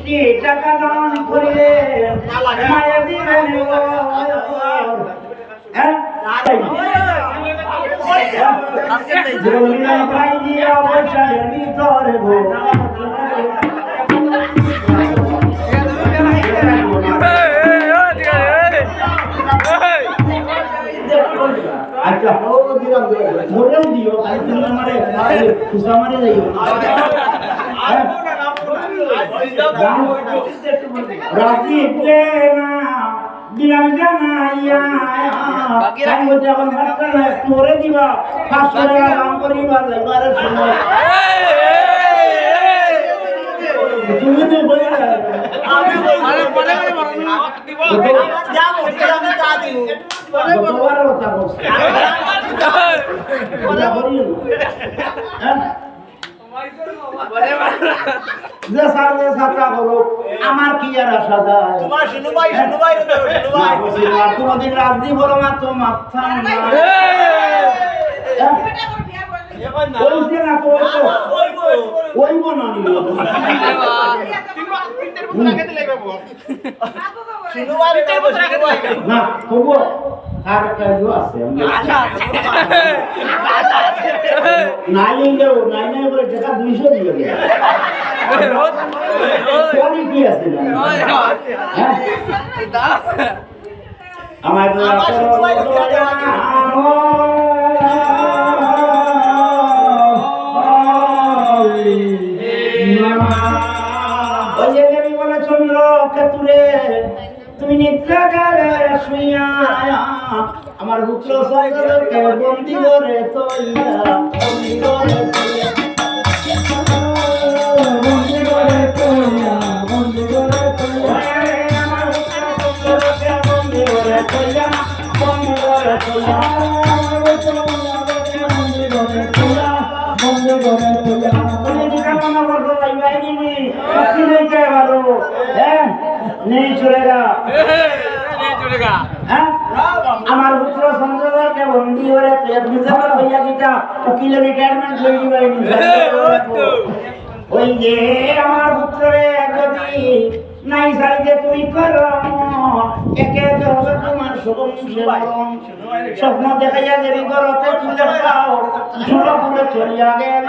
কোটি টাকা দান করিলে মায়া দিবেন ভাই দিয়া বৈশাখের ভিতরে গো আচ্ছা মোড়েও দিও মারে খুশা মারে যাইও রাজি প্রেমা দিলাম জানাইয়া তাই বলতে এখন মাত্রা না তোরে দিবা 500 টাকা দাম করিবা যাইবারে সময় তুমি তো বলে আমি আরে পরে দিব যাব আমি তা দিব বড় কথা বলছ বড় বড় হ্যাঁ যে সারবে সাতা হলো আমার কি আর আশা যায় তোমার শুনু ভাই কোনদিন রাজনীতি বলো না তো মাথা না ওইছে না তো ওইবো না নিল না তবু আর একটা আছে নাই বলে টাকা 200 দিয়ে দেবে কি আছে আমার বলে চন্দ্র কেতুরে তুমি নিদ্রা করে শুইয়া আমার পুত্র সৈকতকে বন্দি করে তৈয়া বন্দি করে তৈয়া বন্দি করে তৈয়া বন্দি করে তৈয়া আমার পুত্র সৈকতকে বন্দি করে তৈয়া বন্দি করে তৈয়া আমার পুত্র সৈকতকে বন্দি করে তৈয়া বন্দি করে তৈয়া তুমি দিকা মনে করো লাইবাই দিবি কি লইতে ভালো হ্যাঁ नहीं चलेगा আমার পুত্র সঞ্জয়কে বন্দি করে মির্জাফর ভাইয়া কিটা উকিল রিটায়ারমেন্ট লই দিবাইনি ওই যে আমার পুত্রে যদি নাই সাইতে তুই করো একে হবে তোমার স্বপ্ন দেখাইয়া দেবী করতে তুলে দাও ঝুলো পুরো চলিয়া গেল